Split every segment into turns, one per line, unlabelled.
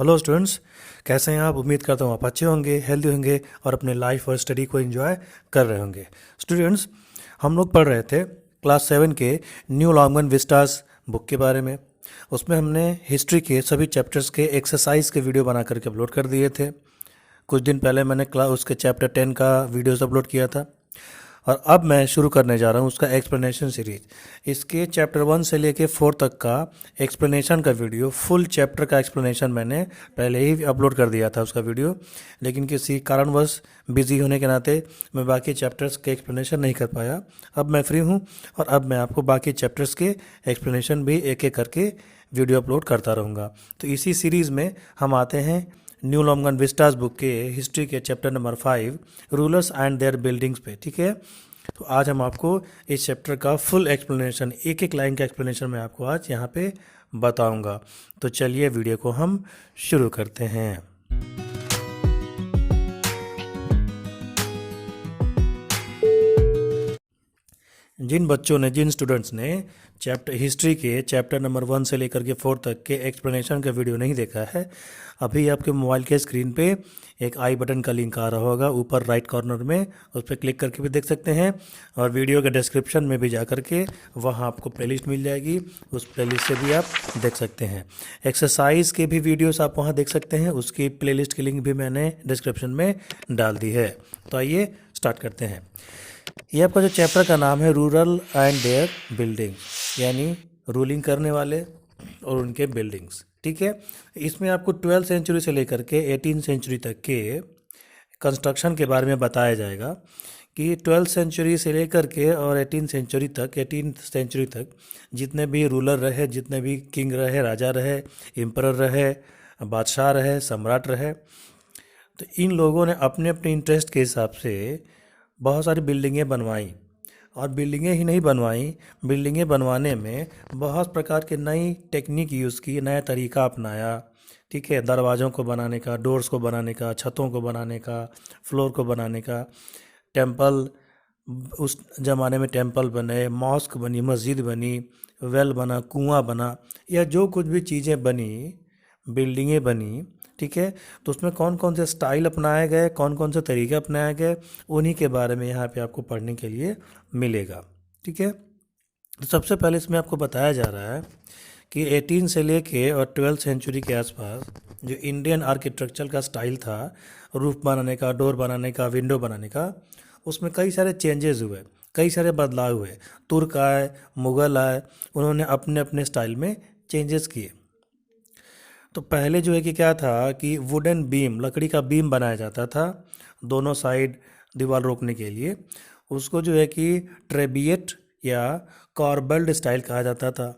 Hello students, कैसे हैं आप? उम्मीद करता हूँ आप अच्छे होंगे, हेल्दी होंगे और अपने लाइफ और स्टडी को एंजॉय कर रहे होंगे। स्टूडेंट्स, हम लोग पढ़ रहे थे क्लास 7 के न्यू लॉन्गन विस्टास बुक के बारे में। उसमें हमने हिस्ट्री के सभी चैप्टर्स के एक्सरसाइज के वीडियो बना करके अपलोड कर दिए थे। कुछ दिन पहले मैंने क्लास उसके चैप्टर 10 का वीडियोस अपलोड किया था और अब मैं शुरू करने जा रहा हूँ उसका एक्सप्लेनेशन सीरीज। इसके चैप्टर 1 से लेके 4 तक का एक्सप्लेनेशन का वीडियो, फुल चैप्टर का एक्सप्लेनेशन मैंने पहले ही अपलोड कर दिया था उसका वीडियो, लेकिन किसी कारणवश बिजी होने के नाते मैं बाकी चैप्टर्स के एक्सप्लेनेशन नहीं कर पाया। अब मैं फ्री हूँ और अब मैं आपको बाकी चैप्टर्स के एक्सप्लेनेशन भी एक एक करके वीडियो अपलोड करता रहूँगा। तो इसी सीरीज़ में हम आते हैं न्यू लॉन्गन विस्टास बुक के हिस्ट्री के chapter number 5 rulers and their buildings पे। ठीक है, तो आज हम आपको इस चैप्टर का फुल एक्सप्लेनेशन, एक एक लाइन का एक्सप्लेनेशन मैं आपको आज यहाँ पे बताऊंगा। तो चलिए वीडियो को हम शुरू करते हैं। जिन बच्चों ने, जिन स्टूडेंट्स ने चैप्टर हिस्ट्री के चैप्टर नंबर 1 से लेकर के 4 तक के एक्सप्लेनेशन का वीडियो नहीं देखा है, अभी आपके मोबाइल के स्क्रीन पे एक आई बटन का लिंक आ रहा होगा ऊपर राइट कॉर्नर में, उस पर क्लिक करके भी देख सकते हैं। और वीडियो के डिस्क्रिप्शन में भी जा करके वहाँ आपको प्लेलिस्ट मिल जाएगी, उस प्लेलिस्ट से भी आप देख सकते हैं। एक्सरसाइज के भी वीडियोस आप वहाँ देख सकते हैं, उसकी प्लेलिस्ट की लिंक भी मैंने डिस्क्रिप्शन में डाल दी है। तो आइए स्टार्ट करते हैं। ये आपका जो चैप्टर का नाम है रूरल एंड देयर बिल्डिंग, यानी रूलिंग करने वाले और उनके बिल्डिंग्स। ठीक है, इसमें आपको 12th सेंचुरी से लेकर के 18th सेंचुरी तक के कंस्ट्रक्शन के बारे में बताया जाएगा कि 12th सेंचुरी से लेकर के और 18th सेंचुरी तक जितने भी रूलर रहे, जितने भी किंग रहे, राजा रहे, एम्परर रहे, बादशाह रहे, सम्राट रहे, तो इन लोगों ने अपने अपने इंटरेस्ट के हिसाब से बहुत सारी बिल्डिंगें बनवाई। और बिल्डिंगें ही नहीं बनवाई, बिल्डिंगें बनवाने में बहुत प्रकार के नई टेक्निक यूज़ की, नया तरीका अपनाया। ठीक है, दरवाज़ों को बनाने का, डोर्स को बनाने का, छतों को बनाने का, फ्लोर को बनाने का। टेम्पल, उस ज़माने में टेम्पल बने, मॉस्क बनी, मस्जिद बनी, वेल बना, कुआं बना, या जो कुछ भी चीज़ें बनी, बिल्डिंगें बनी। ठीक है, तो उसमें कौन कौन से स्टाइल अपनाए गए, कौन कौन से तरीके अपनाए गए, उन्हीं के बारे में यहाँ पे आपको पढ़ने के लिए मिलेगा। ठीक है, तो सबसे पहले इसमें आपको बताया जा रहा है कि 18 से लेके और 12th सेंचुरी के आसपास जो इंडियन आर्किटेक्चर का स्टाइल था, रूफ बनाने का, डोर बनाने का, विंडो बनाने का, उसमें कई सारे चेंजेस हुए, कई सारे बदलाव हुए। तुर्क आए, मुग़ल आए, उन्होंने अपने अपने स्टाइल में चेंजेस किए। तो पहले जो है कि क्या था कि वुडन बीम, लकड़ी का बीम बनाया जाता था दोनों साइड दीवार रोकने के लिए। उसको जो है कि ट्रेबिएट या कॉर्बल्ड स्टाइल कहा जाता था।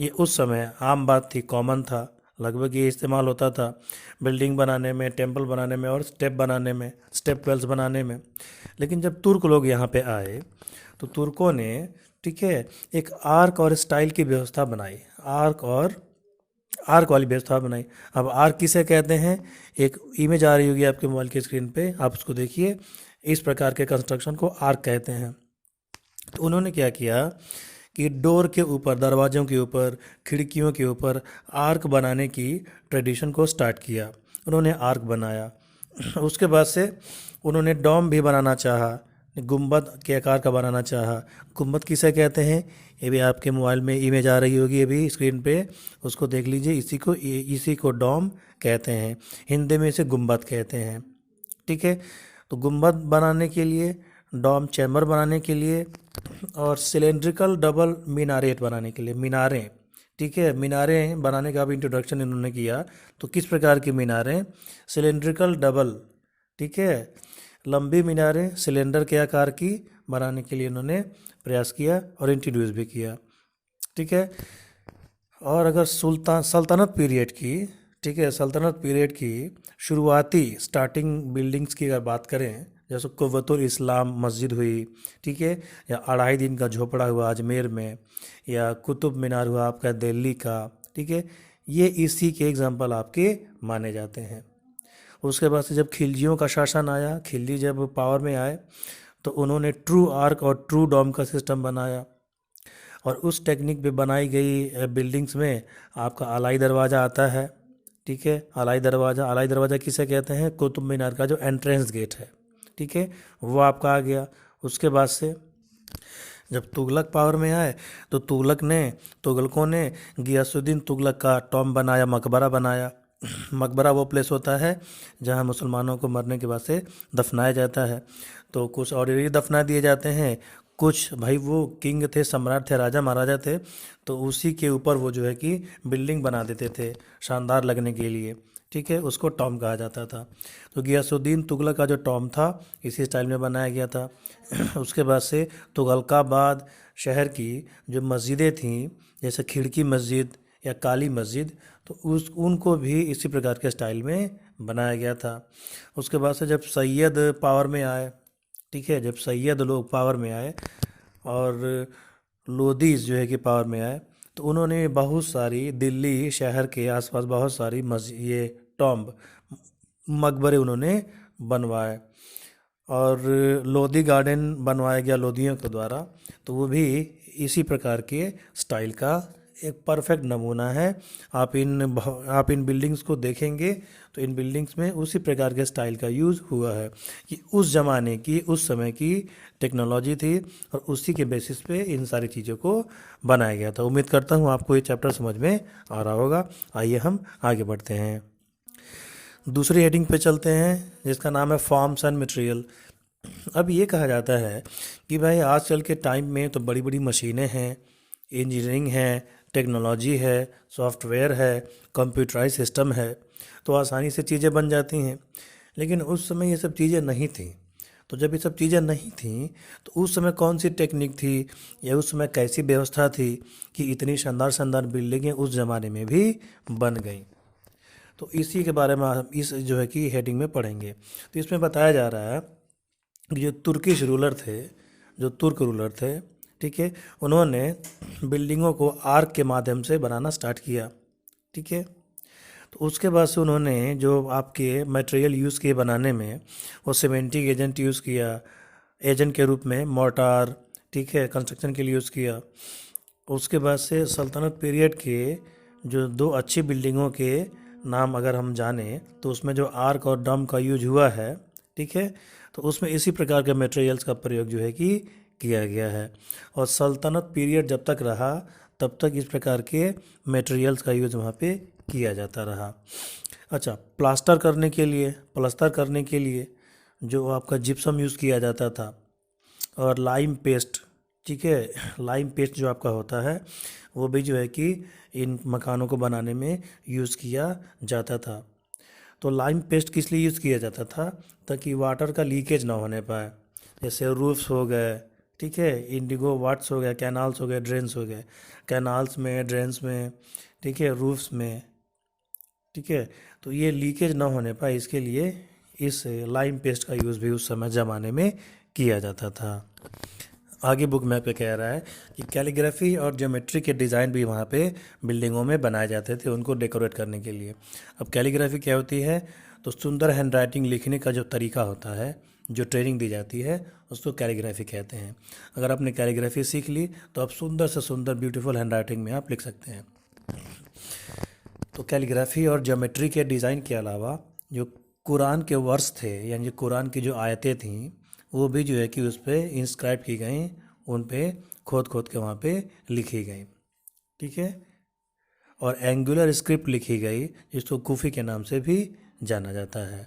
ये उस समय आम बात थी, कॉमन था, लगभग ये इस्तेमाल होता था बिल्डिंग बनाने में, टेम्पल बनाने में और स्टेप बनाने में, स्टेप वेल्स बनाने में। लेकिन जब तुर्क लोग यहाँ पे आए तो तुर्कों ने, ठीक है, एक आर्क और स्टाइल की व्यवस्था बनाई, आर्क वाली व्यवस्था बनाई। अब आर्क किसे कहते हैं? एक इमेज आ रही होगी आपके मोबाइल की स्क्रीन पे, आप उसको देखिए। इस प्रकार के कंस्ट्रक्शन को आर्क कहते हैं। तो उन्होंने क्या किया कि डोर के ऊपर, दरवाज़ों के ऊपर, खिड़कियों के ऊपर आर्क बनाने की ट्रेडिशन को स्टार्ट किया। उन्होंने आर्क बनाया। उसके बाद से उन्होंने डोम भी बनाना चाहा, गुंबद के आकार का बनाना चाहा। गुंबद किसे कहते हैं? ये भी आपके मोबाइल में इमेज आ रही होगी अभी स्क्रीन पे, उसको देख लीजिए। इसी को डोम कहते हैं, हिंदी में इसे गुंबद कहते हैं। ठीक है, तो गुंबद बनाने के लिए, डोम चैम्बर बनाने के लिए और सिलेंड्रिकल डबल मीनारेट बनाने के लिए, मीनारें। ठीक है, मीनारें बनाने का भी इंट्रोडक्शन इन्होंने किया। तो किस प्रकार की मीनारें? सिलेंड्रिकल डबल, ठीक है, लंबी मीनारें सिलेंडर के आकार की बनाने के लिए इन्होंने प्रयास किया और इंट्रोड्यूस भी किया। ठीक है, और अगर सल्तनत पीरियड की, ठीक है, सल्तनत पीरियड की शुरुआती स्टार्टिंग बिल्डिंग्स की अगर बात करें, जैसे कुव्वतुल इस्लाम मस्जिद हुई, ठीक है, या अढ़ाई दिन का झोपड़ा हुआ अजमेर में, या कुतुब मीनार हुआ आपका दिल्ली का, ठीक है, ये इसी के एग्जाम्पल आपके माने जाते हैं। उसके बाद से जब खिलजियों का शासन आया, खिलजी जब पावर में आए तो उन्होंने ट्रू आर्क और ट्रू डोम का सिस्टम बनाया। और उस टेक्निक पे बनाई गई बिल्डिंग्स में आपका अलाई दरवाज़ा आता है, ठीक है। अलाई दरवाज़ा किसे कहते हैं? कुतुब मीनार का जो एंट्रेंस गेट है, ठीक है, वो आपका आ गया। उसके बाद से जब तुगलक पावर में आए तो तुगलकों ने गियासुद्दीन तुगलक का टॉम बनाया, मकबरा बनाया। मकबरा वो प्लेस होता है जहाँ मुसलमानों को मरने के बाद से दफनाया जाता है। तो कुछ ऑर्डिनरी दफना दिए जाते हैं, कुछ भाई वो किंग थे, सम्राट थे, राजा महाराजा थे, तो उसी के ऊपर वो जो है कि बिल्डिंग बना देते थे शानदार लगने के लिए, ठीक है, उसको टॉम कहा जाता था। तो गियासुद्दीन तुगलक का जो टॉम था इसी स्टाइल में बनाया गया था। उसके बाद से तुगलकाबाद शहर की जो मस्जिदें थीं, जैसे खिड़की मस्जिद या काली मस्जिद, तो उनको भी इसी प्रकार के स्टाइल में बनाया गया था। उसके बाद से जब सैयद पावर में आए, ठीक है, जब सैयद लोग पावर में आए और लोदीज जो है कि पावर में आए, तो उन्होंने बहुत सारी दिल्ली शहर के आसपास बहुत सारी ये टॉम्ब मकबरे उन्होंने बनवाए और लोधी गार्डन बनवाया गया लोधियों के द्वारा। तो वो भी इसी प्रकार के स्टाइल का एक परफेक्ट नमूना है। आप इन बिल्डिंग्स को देखेंगे तो इन बिल्डिंग्स में उसी प्रकार के स्टाइल का यूज़ हुआ है कि उस ज़माने की, उस समय की टेक्नोलॉजी थी और उसी के बेसिस पे इन सारी चीज़ों को बनाया गया था। उम्मीद करता हूँ आपको ये चैप्टर समझ में आ रहा होगा। आइए हम आगे बढ़ते हैं, दूसरी हेडिंग पे चलते हैं जिसका नाम है फॉर्म्स एंड मटेरियल। अब ये कहा जाता है कि भाई आजकल के टाइम में तो बड़ी बड़ी मशीनें हैं, इंजीनियरिंग है, टेक्नोलॉजी है, सॉफ्टवेयर है, कंप्यूटराइज सिस्टम है, तो आसानी से चीज़ें बन जाती हैं। लेकिन उस समय ये सब चीज़ें नहीं थी। तो जब ये सब चीज़ें नहीं थी तो उस समय कौन सी टेक्निक थी या उस समय कैसी व्यवस्था थी कि इतनी शानदार शानदार बिल्डिंगें उस ज़माने में भी बन गई। तो इसी के बारे में हम इस जो है कि हेडिंग में पढ़ेंगे। तो इसमें बताया जा रहा है कि जो तुर्किश रूलर थे, जो तुर्क रूलर थे, ठीक है, उन्होंने बिल्डिंगों को आर्क के माध्यम से बनाना स्टार्ट किया, ठीक है। तो उसके बाद से उन्होंने जो आपके मटेरियल यूज़ किए बनाने में, वो सीमेंटिंग एजेंट यूज़ किया, एजेंट के रूप में मोर्टार, ठीक है, कंस्ट्रक्शन के लिए यूज़ किया। उसके बाद से सल्तनत पीरियड के जो दो अच्छी बिल्डिंगों के नाम अगर हम जाने तो उसमें जो आर्क और डम का यूज हुआ है, ठीक है, तो उसमें इसी प्रकार के मटेरियल्स का प्रयोग जो है कि किया गया है। और सल्तनत पीरियड जब तक रहा तब तक इस प्रकार के मटेरियल्स का यूज वहाँ पे किया जाता रहा। अच्छा, प्लास्टर करने के लिए जो आपका जिप्सम यूज़ किया जाता था और लाइम पेस्ट, ठीक है, लाइम पेस्ट जो आपका होता है वो भी जो है कि इन मकानों को बनाने में यूज़ किया जाता था। तो लाइम पेस्ट किस लिए यूज़ किया जाता था? ताकि वाटर का लीकेज ना होने पाए। जैसे रूफ्स हो गए, ठीक है, इंडिगो वाट्स हो गए, कैनाल्स हो गए, ड्रेन्स हो गए, कैनाल्स में, ड्रेन्स में, ठीक है, रूफ्स में, ठीक है, तो ये लीकेज ना होने पाए इसके लिए इस लाइम पेस्ट का यूज़ भी उस समय ज़माने में किया जाता था। आगे बुक में पे कह रहा है कि कैलीग्राफी और ज्योमेट्री के डिज़ाइन भी वहाँ पे बिल्डिंगों में बनाए जाते थे उनको डेकोरेट करने के लिए। अब कैलीग्राफी क्या होती है? तो सुंदर हैंड राइटिंग लिखने का जो तरीका होता है, जो ट्रेनिंग दी जाती है, उसको कैलीग्राफी कहते हैं। अगर आपने कैलीग्राफी सीख ली तो आप सुंदर से सुंदर ब्यूटीफुल हैंड राइटिंग में आप लिख सकते हैं। तो कैलीग्राफी और ज्योमेट्री के डिज़ाइन के अलावा जो कुरान के वर्स थे, यानी कुरान की जो आयतें थीं, वो भी जो है कि उस पर इंस्क्राइब की गई, उन पे खोद खोद के वहाँ पे लिखी गई, ठीक है। और एंगुलर स्क्रिप्ट लिखी गई जिसको कूफी के नाम से भी जाना जाता है।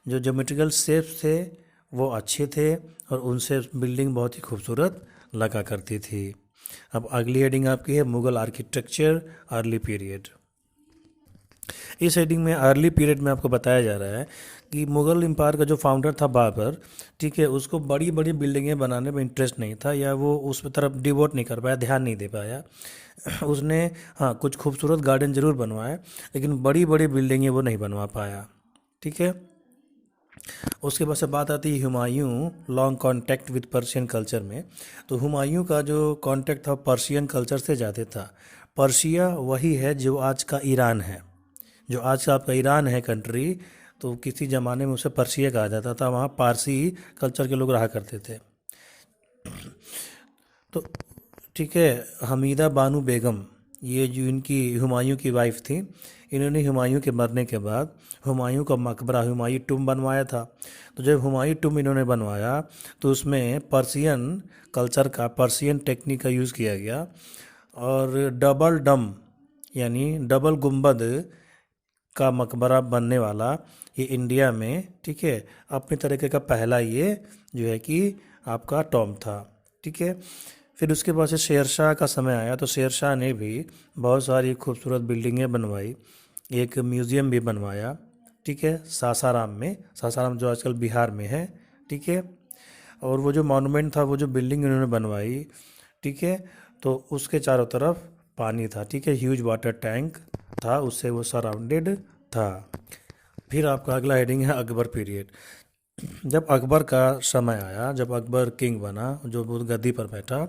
जो ज्योमेट्रिकल शेप्स थे वो अच्छे थे और उनसे बिल्डिंग बहुत ही खूबसूरत लगा करती थी। अब अगली हेडिंग आपकी है मुग़ल आर्किटेक्चर अर्ली पीरियड। इस हेडिंग में अर्ली पीरियड में आपको बताया जा रहा है कि मुग़ल एम्पायर का जो फाउंडर था बाबर, ठीक है, उसको बड़ी बड़ी बिल्डिंगें बनाने में इंटरेस्ट नहीं था या वो उस तरफ डिवोट नहीं कर पाया, ध्यान नहीं दे पाया। उसने हाँ कुछ खूबसूरत गार्डन ज़रूर बनवाए लेकिन बड़ी बड़ी बिल्डिंगें वो नहीं बनवा पाया, ठीक है। उसके बाद से बात आती है Humayun long contact with Persian culture में। तो हुमायूं का जो कांटेक्ट था पर्शियन कल्चर से ज़्यादा था। पर्शिया वही है जो आज का ईरान है, जो आज का आपका ईरान है कंट्री, तो किसी ज़माने में उसे पर्शिया कहा जाता था। वहाँ पारसी कल्चर के लोग रहा करते थे। तो ठीक है, हमीदा बानू बेगम, ये जो इनकी हुमायूं की वाइफ थी, इन्होंने हुमायूं के मरने के बाद हुमायूं का मकबरा हुमायूं टूम बनवाया था। तो जब हुमायूं टूम इन्होंने बनवाया तो उसमें पर्शियन कल्चर का पर्शियन टेक्निक का यूज़ किया गया और डबल डम यानी डबल गुंबद का मकबरा बनने वाला ये इंडिया में, ठीक है, अपने तरीके का पहला ये जो है कि आपका टॉम था, ठीक है। फिर उसके बाद से शेरशाह का समय आया तो शेरशाह ने भी बहुत सारी खूबसूरत बिल्डिंगें बनवाई, एक म्यूज़ियम भी बनवाया, ठीक है, सासाराम में, सासाराम जो आजकल बिहार में है, ठीक है। और वो जो मॉन्यूमेंट था, वो जो बिल्डिंग उन्होंने बनवाई, ठीक है, तो उसके चारों तरफ पानी था, ठीक है, ह्यूज वाटर टैंक था, उससे वो सराउंडेड था। फिर आपका अगला हेडिंग है अकबर पीरियड। जब अकबर का समय आया, जब अकबर किंग बना, जो वो गद्दी पर बैठा,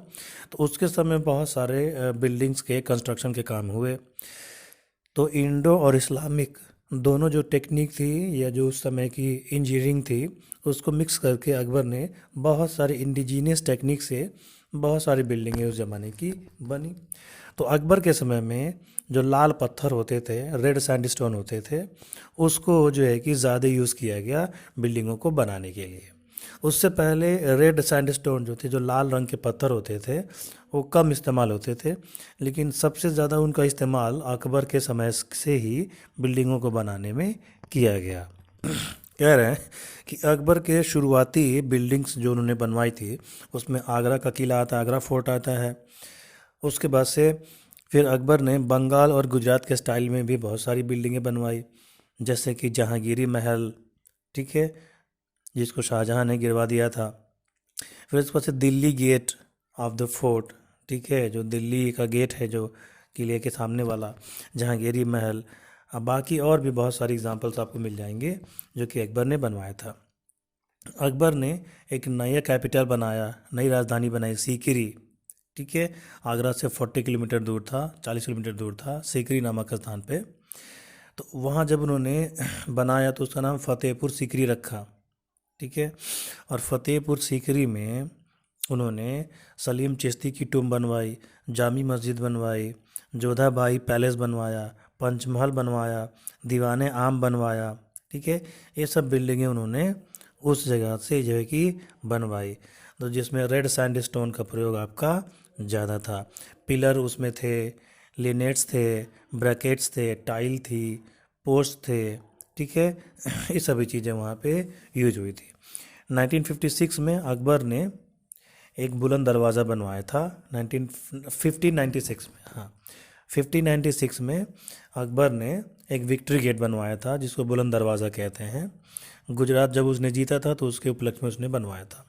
तो उसके समय बहुत सारे बिल्डिंग्स के कंस्ट्रक्शन के काम हुए। तो इंडो और इस्लामिक दोनों जो टेक्निक थी या जो उस समय की इंजीनियरिंग थी, उसको मिक्स करके अकबर ने बहुत सारी इंडिजीनियस टेक्निक से बहुत सारी बिल्डिंगें उस ज़माने की बनी। तो अकबर के समय में जो लाल पत्थर होते थे, रेड सैंडस्टोन होते थे, उसको जो है कि ज़्यादा यूज़ किया गया बिल्डिंगों को बनाने के लिए। उससे पहले रेड सैंडस्टोन जो थे, जो लाल रंग के पत्थर होते थे, वो कम इस्तेमाल होते थे, लेकिन सबसे ज़्यादा उनका इस्तेमाल अकबर के समय से ही बिल्डिंगों को बनाने में किया गया। कह रहे हैं कि अकबर के शुरुआती बिल्डिंग्स जो उन्होंने बनवाई थी, उसमें आगरा का किला आता है, आगरा फोर्ट आता है। उसके बाद से फिर अकबर ने बंगाल और गुजरात के स्टाइल में भी बहुत सारी बिल्डिंगें बनवाई, जैसे कि जहांगीरी महल, ठीक है, जिसको शाहजहां ने गिरवा दिया था। फिर उसके बाद से Delhi gate of the fort, ठीक है, जो दिल्ली का गेट है जो किले के सामने वाला, जहांगीरी महल। अब बाकी और भी बहुत सारी एग्जांपल्स आपको मिल जाएंगे जो कि अकबर ने बनवाया था। अकबर ने एक नया कैपिटल बनाया, नई राजधानी बनाई, सीकरी, ठीक है, आगरा से 40 किलोमीटर दूर था, 40 किलोमीटर दूर था, सीकरी नामक स्थान पे। तो वहाँ जब उन्होंने बनाया तो उसका नाम फतेहपुर सीकरी रखा, ठीक है। और फतेहपुर सीकरी में उन्होंने सलीम चिश्ती की टूम बनवाई, जामी मस्जिद बनवाई, जोधा बाई पैलेस बनवाया, पंचमहल बनवाया, दीवाने आम बनवाया, ठीक है। ये सब बिल्डिंगें उन्होंने उस जगह से जो है कि बनवाई, तो जिसमें रेड सैंडस्टोन का प्रयोग आपका ज़्यादा था। पिलर उसमें थे, लिनेट्स थे, ब्रैकेट्स थे, टाइल थी, पोस्ट थे, ठीक है। ये सभी चीज़ें वहाँ पे यूज हुई थी। 1956 में अकबर ने एक बुलंद दरवाज़ा बनवाया था, 1596 में, हाँ, 1596 में अकबर ने एक विक्ट्री गेट बनवाया था, जिसको बुलंद दरवाज़ा कहते हैं। गुजरात जब उसने जीता था तो उसके उपलक्ष्य में उसने बनवाया था।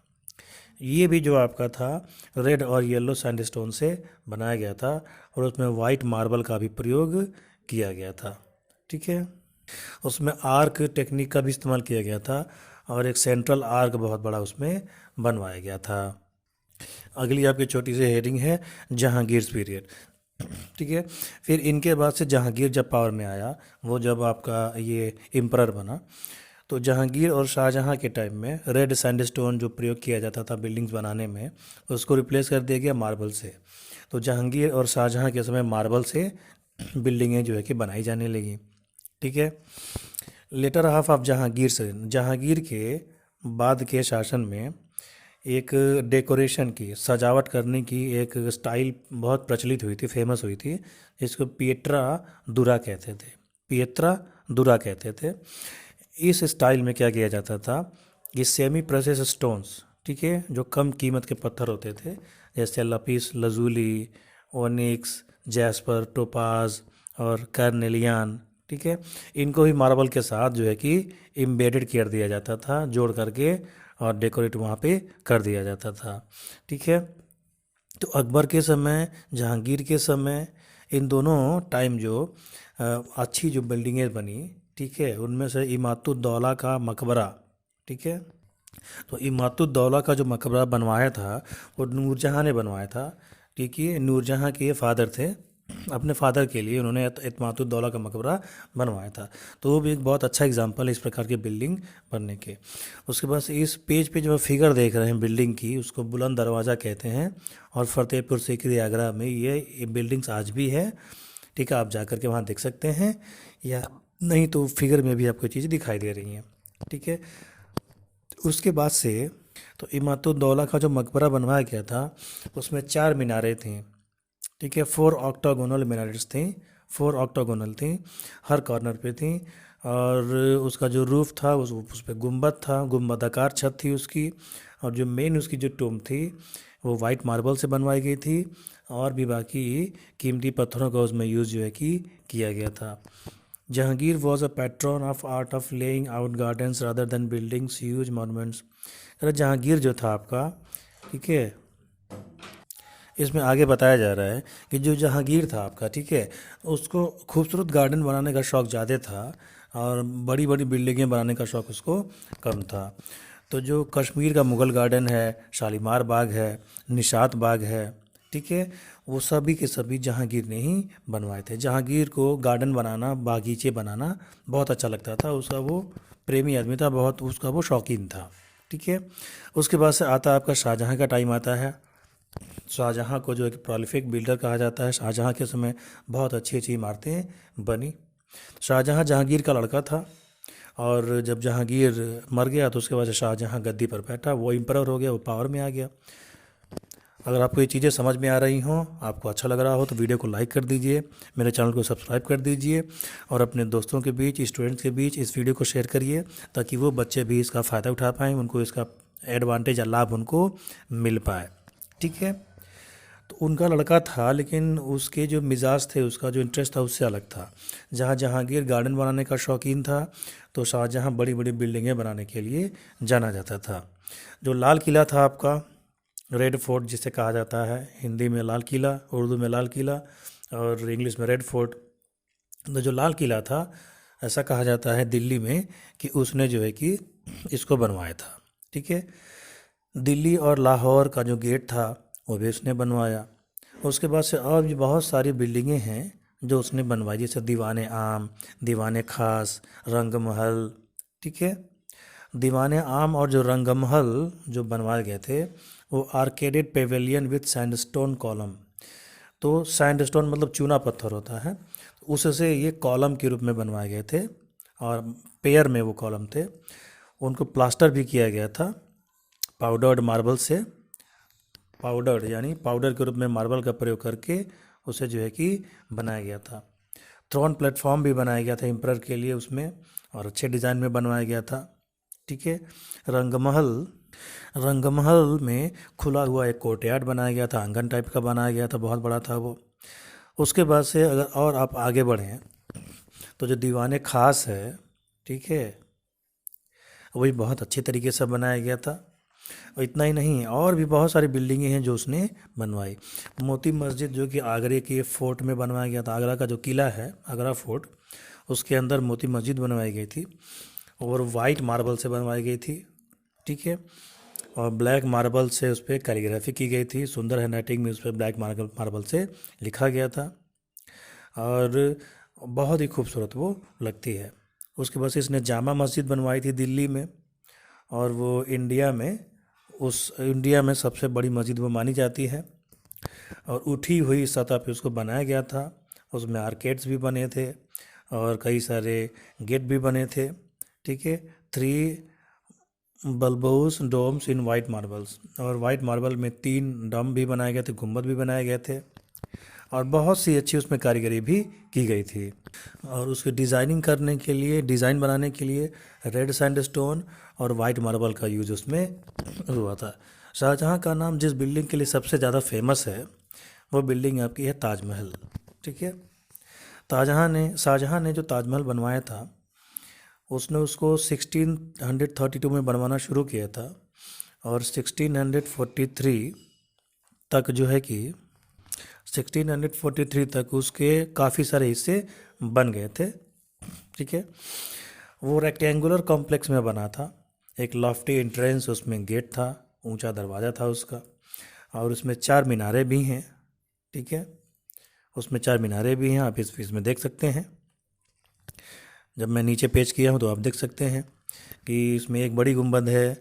ये भी जो आपका था रेड और येलो सैंडस्टोन से बनाया गया था और उसमें वाइट मार्बल का भी प्रयोग किया गया था, ठीक है। उसमें आर्क टेक्निक का भी इस्तेमाल किया गया था और एक सेंट्रल आर्क बहुत बड़ा उसमें बनवाया गया था। अगली आपकी छोटी सी हेडिंग है जहांगीर पीरियड, ठीक है। फिर इनके बाद से जहांगीर जब पावर में आया, वो जब आपका ये एम्परर बना, तो जहांगीर और शाहजहां के टाइम में रेड सैंडस्टोन जो प्रयोग किया जाता था बिल्डिंग्स बनाने में, उसको रिप्लेस कर दिया गया मार्बल से। तो जहांगीर और शाहजहां के समय मार्बल से बिल्डिंगें जो है कि बनाई जाने लगी, ठीक है। लेटर हाफ ऑफ जहांगीर से, जहांगीर के बाद के शासन में एक डेकोरेशन की, सजावट करने की एक स्टाइल बहुत प्रचलित हुई थी, फेमस हुई थी, जिसको पिएट्रा दुरा कहते थे, पिएट्रा दुरा कहते थे। इस स्टाइल में क्या किया जाता था कि सेमी प्रेसियस स्टोन्स, ठीक है, जो कम कीमत के पत्थर होते थे, जैसे लपीस लजूली, ओनिक्स, जैस्पर, टोपाज और कार्नेलियन, ठीक है, इनको भी मार्बल के साथ जो है कि एम्बेडेड कर दिया जाता था, जोड़ करके, और डेकोरेट वहाँ पे कर दिया जाता था, ठीक है। तो अकबर के समय, जहांगीर के समय, इन दोनों टाइम जो अच्छी जो बिल्डिंगें बनी, ठीक है, उनमें से इमातुद्दौला का मकबरा, ठीक है, तो इमातुद्दौला का जो मकबरा बनवाया था वो नूरजहाँ ने बनवाया था, ठीक है। नूरजहाँ के फादर थे, अपने फादर के लिए उन्होंने इमातुद्दौला का मकबरा बनवाया था। तो वो भी एक बहुत अच्छा एग्जांपल है इस प्रकार की बिल्डिंग बनने के। उसके बाद इस पेज पे जो फिगर देख रहे हैं बिल्डिंग की, उसको बुलंद दरवाज़ा कहते हैं, और फतेहपुर सीकरी आगरा में ये बिल्डिंग्स आज भी है, ठीक है, आप जा कर के वहाँ देख सकते हैं, या नहीं तो फिगर में भी आपको चीज़ दिखाई दे रही हैं। ठीक है, उसके बाद से तो इमादुद्दौला का जो मकबरा बनवाया गया था उसमें 4 मीनारें थीं। ठीक है, 4 ऑक्टागोनल मीनारेट्स थी, 4 ऑक्टागोनल थी, हर कॉर्नर पे थी। और उसका जो रूफ था उस पे गुंबद था, गुंबदाकार छत थी उसकी। और जो मेन उसकी जो टूम थी वो वाइट मार्बल से बनवाई गई थी, और भी बाकी कीमती पत्थरों का उसमें यूज़ जो है कि किया गया था। Jahangir was a pattern of art of laying out gardens rather than buildings huge monuments. अरे जहांगीर जो था आपका, ठीक है, इसमें आगे बताया जा रहा है कि जो जहांगीर था आपका, ठीक है, उसको खूबसूरत गार्डन बनाने का शौक़ ज़्यादा था और बड़ी बड़ी बिल्डिंगें बनाने का शौक़ उसको कम था। तो जो कश्मीर का मुग़ल गार्डन है, शालीमार बाग है, निशात बाग है, ठीक है, वो सभी के सभी जहांगीर ने ही बनवाए थे। जहांगीर को गार्डन बनाना, बागीचे बनाना बहुत अच्छा लगता था, उसका वो प्रेमी आदमी था, बहुत उसका वो शौकीन था। ठीक है, उसके बाद से आता आपका शाहजहाँ का टाइम आता है। शाहजहाँ को जो एक प्रोलिफिक बिल्डर कहा जाता है। शाहजहाँ के समय बहुत अच्छी अच्छी इमारतें बनी। शाहजहाँ जहांगीर का लड़का था, और जब जहांगीर मर गया तो उसके बाद से शाहजहाँ गद्दी पर बैठा, वो एम्परर हो गया, वो पावर में आ गया। अगर आपको ये चीज़ें समझ में आ रही हों, आपको अच्छा लग रहा हो, तो वीडियो को लाइक कर दीजिए, मेरे चैनल को सब्सक्राइब कर दीजिए, और अपने दोस्तों के बीच, स्टूडेंट्स के बीच इस वीडियो को शेयर करिए, ताकि वो बच्चे भी इसका फ़ायदा उठा पाएँ, उनको इसका एडवांटेज या लाभ उनको मिल पाए। ठीक है, तो उनका लड़का था, लेकिन उसके जो मिजाज थे, उसका जो इंटरेस्ट था उससे अलग था। जहाँ जहांगीर गार्डन बनाने का शौकीन था, तो शाहजहाँ बड़ी बड़ी बिल्डिंगें बनाने के लिए जाना जाता था। जो लाल किला था आपका, रेड फोर्ट जिसे कहा जाता है, हिंदी में लाल किला, उर्दू में लाल किला, और इंग्लिश में रेड फोर्ट। तो जो लाल किला था, ऐसा कहा जाता है दिल्ली में कि उसने जो है कि इसको बनवाया था। ठीक है, दिल्ली और लाहौर का जो गेट था वो भी उसने बनवाया। उसके बाद से और भी बहुत सारी बिल्डिंगें हैं जो उसने बनवाई, जैसे दीवान आम, दीवान खास, रंग महल। ठीक है, दीवान आम और जो रंग महल जो बनवाए गए थे, वो आर्केडेड पेवेलियन विथ सैंडस्टोन कॉलम। तो सैंडस्टोन मतलब चूना पत्थर होता है, उससे ये कॉलम के रूप में बनवाए गए थे, और पेयर में वो कॉलम थे। उनको प्लास्टर भी किया गया था पाउडर्ड मार्बल से। पाउडर यानी पाउडर के रूप में मार्बल का प्रयोग करके उसे जो है कि बनाया गया था। थ्रोन प्लेटफॉर्म भी बनाया गया था एम्परर के लिए उसमें, और अच्छे डिज़ाइन में बनवाया गया था। ठीक है, रंगमहल, रंगमहल में खुला हुआ एक कोर्टयार्ड बनाया गया था, आंगन टाइप का बनाया गया था, बहुत बड़ा था वो। उसके बाद से अगर और आप आगे बढ़ें तो जो दीवाने खास है, ठीक है, वही बहुत अच्छे तरीके से बनाया गया था। और इतना ही नहीं, और भी बहुत सारी बिल्डिंगें हैं जो उसने बनवाई। मोती मस्जिद जो कि आगरे के फोर्ट में बनवाया गया था, आगरा का जो किला है आगरा फोर्ट, उसके अंदर मोती मस्जिद बनवाई गई थी, और वाइट मार्बल से बनवाई गई थी। ठीक है, और ब्लैक मार्बल से उस पर कैलीग्राफी की गई थी, सुंदर हैंडराइटिंग में उस पर ब्लैक मार्बल से लिखा गया था, और बहुत ही खूबसूरत वो लगती है। उसके बाद से इसने जामा मस्जिद बनवाई थी दिल्ली में, और वो इंडिया में सबसे बड़ी मस्जिद वो मानी जाती है, और उठी हुई सतह पे उसको बनाया गया था। उसमें आर्केड्स भी बने थे और कई सारे गेट भी बने थे। ठीक है, 3 bulbous domes in white marbles, और वाइट मार्बल में 3 डोम भी बनाए गए थे, गुंबद भी बनाए गए थे, और बहुत सी अच्छी उसमें कारीगरी भी की गई थी। और उसकी डिज़ाइनिंग करने के लिए, डिज़ाइन बनाने के लिए रेड सैंडस्टोन और वाइट मार्बल का यूज उसमें हुआ था। शाहजहाँ का नाम जिस बिल्डिंग के लिए सबसे ज़्यादा फेमस है, वो बिल्डिंग आपकी है ताजमहल। ठीक है, शाहजहाँ ने जो ताजमहल बनवाया था, उसने उसको 1632 में बनवाना शुरू किया था, और 1643 तक जो है कि 1643 तक उसके काफ़ी सारे हिस्से बन गए थे। ठीक है, वो रेक्टेंगुलर कॉम्प्लेक्स में बना था, एक लॉफ्टी एंट्रेंस, उसमें गेट था, ऊंचा दरवाज़ा था उसका, और उसमें 4 मीनारे भी हैं। ठीक है, उसमें 4 मीनारे भी हैं, आप इस में देख सकते हैं। जब मैं नीचे पेश किया हूँ तो आप देख सकते हैं कि इसमें एक बड़ी गुंबद है,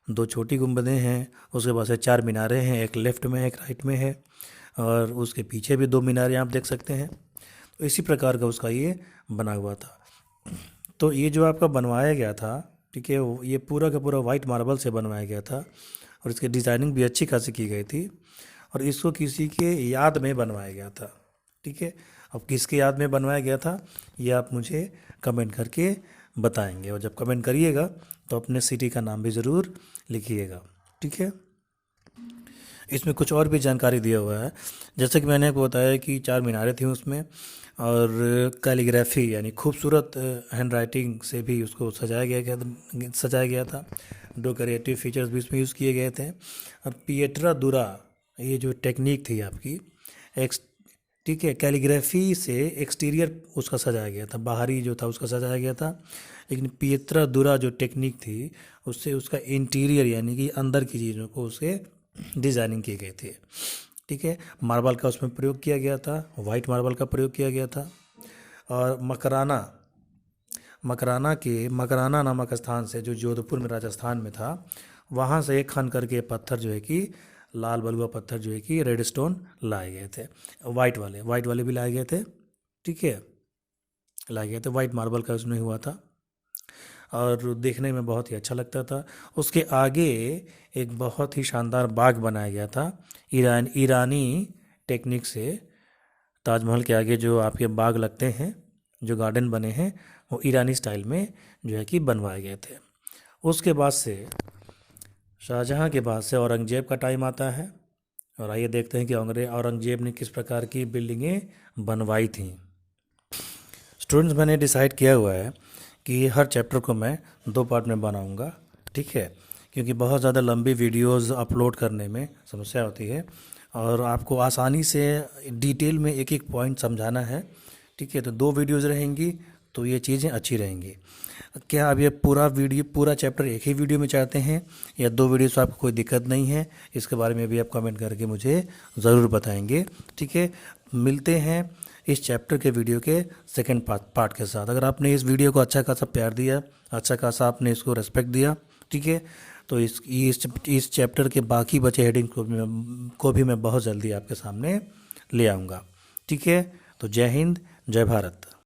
2 छोटी गुंबदें हैं, उसके बाद से 4 मीनारे हैं, एक लेफ़्ट में है, एक राइट में है, और उसके पीछे भी 2 मीनारे आप देख सकते हैं। तो इसी प्रकार का उसका ये बना हुआ था। तो ये जो आपका बनवाया गया था, ठीक है, ये पूरा का पूरा वाइट मार्बल से बनवाया गया था और इसकी डिज़ाइनिंग भी अच्छी खासी की गई थी और इसको किसी के याद में बनवाया गया था। ठीक है, अब किसके याद में बनवाया गया था ये आप मुझे कमेंट करके बताएंगे, और जब कमेंट करिएगा तो अपने सिटी का नाम भी ज़रूर लिखिएगा। ठीक है, इसमें कुछ और भी जानकारी दिया हुआ है, जैसे कि मैंने आपको बताया कि 4 मीनारें थी उसमें, और कैलीग्राफी यानी खूबसूरत हैंड राइटिंग से भी उसको सजाया गया था। डेकोरेटिव फीचर्स भी इसमें यूज़ किए गए थे। और पिएट्रा दुरा, ये जो टेक्निक थी आपकी एक्स ठीक है, कैलीग्राफी से एक्सटीरियर उसका सजाया गया था, बाहरी जो था उसका सजाया गया था, लेकिन पिएट्रा दुरा जो टेक्निक थी उससे उसका इंटीरियर यानी कि अंदर की चीज़ों को उसके डिज़ाइनिंग किए गए थे। ठीक है, मार्बल का उसमें प्रयोग किया गया था, वाइट मार्बल का प्रयोग किया गया था। और मकराना नामक स्थान से, जो जोधपुर में राजस्थान में था, वहाँ से एक खन करके पत्थर जो है कि लाल बलुआ पत्थर जो है कि रेड स्टोन लाए गए थे, वाइट वाले भी लाए गए थे। ठीक है, लाए गए थे, वाइट मार्बल का उसमें हुआ था और देखने में बहुत ही अच्छा लगता था। उसके आगे एक बहुत ही शानदार बाग बनाया गया था ईरानी टेक्निक से। ताजमहल के आगे जो आपके बाग लगते हैं, जो गार्डन बने हैं, वो ईरानी स्टाइल में जो है कि बनवाए गए थे। उसके बाद से शाहजहाँ के बाद से औरंगजेब का टाइम आता है, और आइए देखते हैं कि औरंगजेब ने किस प्रकार की बिल्डिंगें बनवाई थीं। स्टूडेंट्स, मैंने डिसाइड किया हुआ है कि हर चैप्टर को मैं 2 पार्ट में बनाऊंगा। ठीक है, क्योंकि बहुत ज़्यादा लंबी वीडियोस अपलोड करने में समस्या होती है और आपको आसानी से डिटेल में एक एक पॉइंट समझाना है। ठीक है, तो 2 वीडियोस रहेंगी तो ये चीज़ें अच्छी रहेंगी। क्या आप ये पूरा चैप्टर एक ही वीडियो में चाहते हैं या 2 वीडियो से आपको कोई दिक्कत नहीं है? इसके बारे में भी आप कमेंट करके मुझे ज़रूर बताएंगे। ठीक है, मिलते हैं इस चैप्टर के वीडियो के सेकंड पार्ट के साथ। अगर आपने इस वीडियो को अच्छा खासा प्यार दिया, अच्छा खासा आपने इसको रेस्पेक्ट दिया, ठीक है, तो इस चैप्टर के बाकी बचे हेडिंग को भी मैं बहुत जल्दी आपके सामने ले आऊँगा। ठीक है, तो जय हिंद, जय भारत।